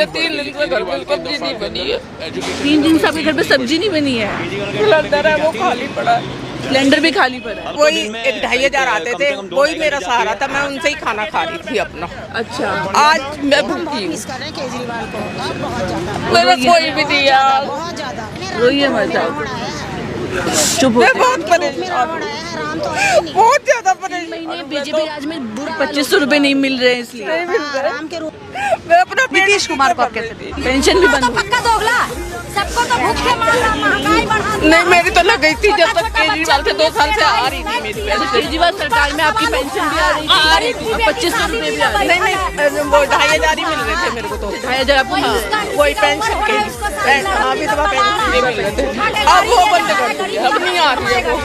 है। 3 दिन से घर में सब्जी नहीं बनी है। 3 दिन से आपके घर पे सब्जी नहीं बनी है? सिलेंडर है वो खाली पड़ा है। सिलेंडर भी खाली पड़ा है। वही 1-2,500 आते थे, वही मेरा सहारा था। मैं उनसे ही खाना खा रही थी अपना। अच्छा, आज मैं भूखी हूँ। केजरीवाल को बहुत ज्यादा मेरा कोई भी नहीं यार। बहुत ज्यादा रोइए मत आप, चुप हो। मैं बहुत परेशान हूँ, बहुत ज्यादा परेशान। महीने बीजेपी राज में 2500 रुपए नहीं मिल रहे हैं, इसलिए नहीं मिल रहा आराम के रूप मैं अपना नीतीश कुमार को आप कैसे दें? पेंशन भी बंद हो गई। पक्का दोगला सबको तो भूखे मार रहा, महंगाई बढ़ा दी। नहीं, मेरी तो लग गई थी जब तक केजरीवाल से 2 साल से आ रही थी मेरी पेंशन। केजरीवाल सरकार में आपकी पेंशन भी आ रही थी, 2500 रुपए भी आ रही थी। नहीं, वो 2,500 ही मिल रहे थे मेरे को तो। 2,500 आपको मिल रहे हैं। वही पेंशन के विधवा पेंशन नहीं मिल रहे थे। अब वो बंद कर दी है, अब नहीं आ रही है वो।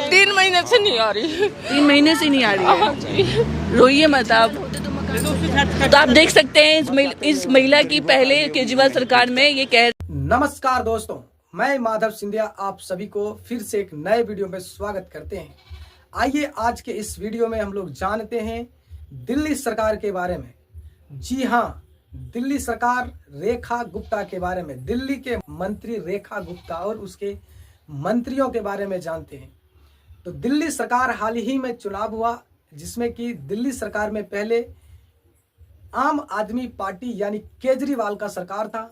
3 महीने से नहीं आ रही। 3 महीने से नहीं आ रही है। रोइए मत आप। तो आप देख सकते हैं इस महिला की पहले केजरीवाल सरकार में ये कह। नमस्कार दोस्तों, मैं माधव सिंधिया आप सभी को फिर से एक नए वीडियो में स्वागत करते हैं। आइए आज के इस वीडियो में हम लोग जानते हैं दिल्ली सरकार के बारे में। जी हाँ, दिल्ली सरकार रेखा गुप्ता के बारे में, दिल्ली के मंत्री रेखा गुप्ता और उसके मंत्रियों के बारे में जानते हैं। तो दिल्ली सरकार हाल ही में चुनाव हुआ, जिसमें कि दिल्ली सरकार में पहले आम आदमी पार्टी यानी केजरीवाल का सरकार था।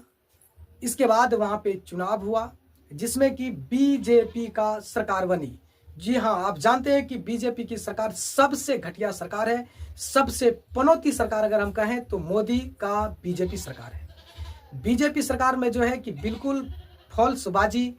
इसके बाद वहां पे चुनाव हुआ जिसमें कि बीजेपी का सरकार बनी। जी हाँ, आप जानते हैं कि बीजेपी की सरकार सबसे घटिया सरकार है, सबसे पनौती सरकार अगर हम कहें तो मोदी का बीजेपी सरकार है। बीजेपी सरकार में जो है कि बिल्कुल फॉल्सबाजी,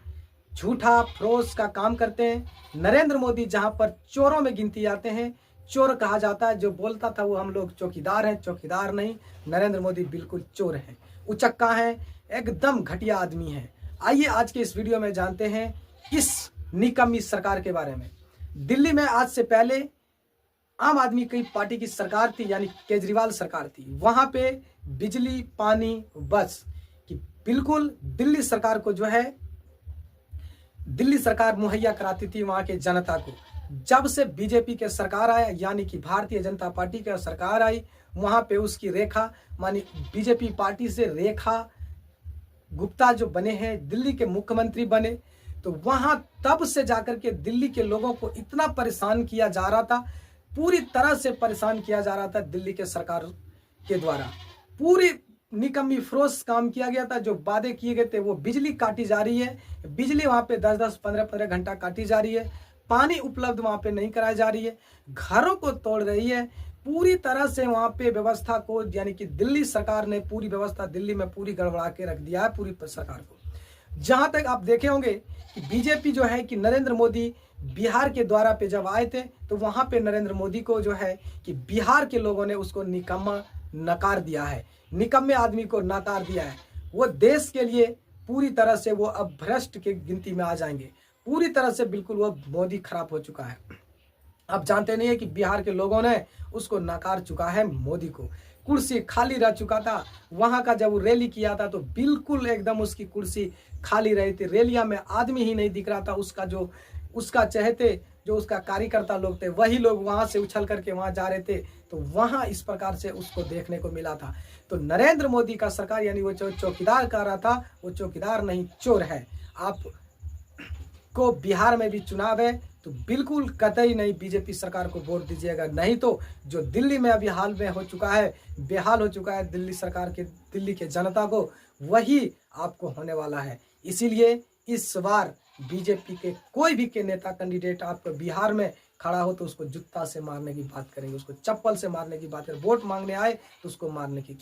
झूठा फरोश का काम करते हैं। नरेंद्र मोदी जहां पर चोरों में गिनती आते हैं, चोर कहा जाता है, जो बोलता था वो हम लोग चौकीदार हैं, चौकीदार नहीं, नरेंद्र मोदी बिल्कुल चोर हैं, उचक्का हैं, एकदम घटिया आदमी हैं। आइए आज के इस वीडियो में जानते हैं इस निकम्मी सरकार के बारे में। दिल्ली में आज से पहले आम आदमी की पार्टी की सरकार थी, यानी केजरीवाल सरकार थी। वहां पे बिजली, पानी, बस की बिल्कुल दिल्ली सरकार को जो है दिल्ली सरकार मुहैया कराती थी वहां के जनता को। जब से बीजेपी के सरकार आया, यानी कि भारतीय जनता पार्टी की सरकार आई, वहां पे उसकी रेखा मानी बीजेपी पार्टी से रेखा गुप्ता जो बने हैं, दिल्ली के मुख्यमंत्री बने। तो वहां तब से जाकर के दिल्ली के लोगों को इतना परेशान किया जा रहा था, पूरी तरह से परेशान किया जा रहा था दिल्ली के सरकार के द्वारा। पूरी निकम्मी फरोश काम किया गया था। जो वादे किए गए थे वो बिजली काटी जा रही है, बिजली वहां पे 10-10, 15-15 घंटा काटी जा रही है, पानी उपलब्ध वहां पे नहीं कराई जा रही है, घरों को तोड़ रही है। पूरी तरह से वहां पे व्यवस्था को, यानी कि दिल्ली सरकार ने पूरी व्यवस्था दिल्ली में पूरी गड़बड़ा के रख दिया है पूरी सरकार को। जहां तक आप देखे होंगे कि बीजेपी जो है कि नरेंद्र मोदी बिहार के द्वारा पे जब आए थे तो वहां पे नरेंद्र मोदी को जो है कि बिहार के लोगों ने उसको निकम्मा नकार दिया है, निकम्मे आदमी को नकार दिया है। वो देश के लिए पूरी तरह से वो अब भ्रष्ट के गिनती में आ जाएंगे। पूरी तरह से बिल्कुल वो मोदी खराब हो चुका है। अब जानते नहीं है कि बिहार के लोगों ने उसको नकार चुका है मोदी को। कुर्सी खाली रह चुका था, वहां का जब वो रैली किया था तो बिल्कुल एकदम उसकी कुर्सी खाली रही थी, रैलिया में आदमी ही नहीं दिख रहा था। उसका चहेते जो उसका कार्यकर्ता लोग थे वही लोग वहां से उछल करके वहां जा रहे थे, तो वहां इस प्रकार से उसको देखने को मिला था। तो नरेंद्र मोदी का सरकार यानी वो चौकीदार कर रहा था, वो चौकीदार नहीं चोर है। आप को बिहार में भी चुनाव है तो बिल्कुल कतई नहीं बीजेपी सरकार को वोट दीजिएगा, नहीं तो जो दिल्ली में अभी हाल में हो चुका है, बेहाल हो चुका है दिल्ली सरकार के, दिल्ली के जनता को, वही आपको होने वाला है। इसीलिए इस बार बीजेपी के कोई भी के नेता कैंडिडेट आपको बिहार में खड़ा हो तो उसको जूता से मारने की बात करेंगे, उसको चप्पल से मारने की बात करें। वोट मांगने आए तो उसको मारने की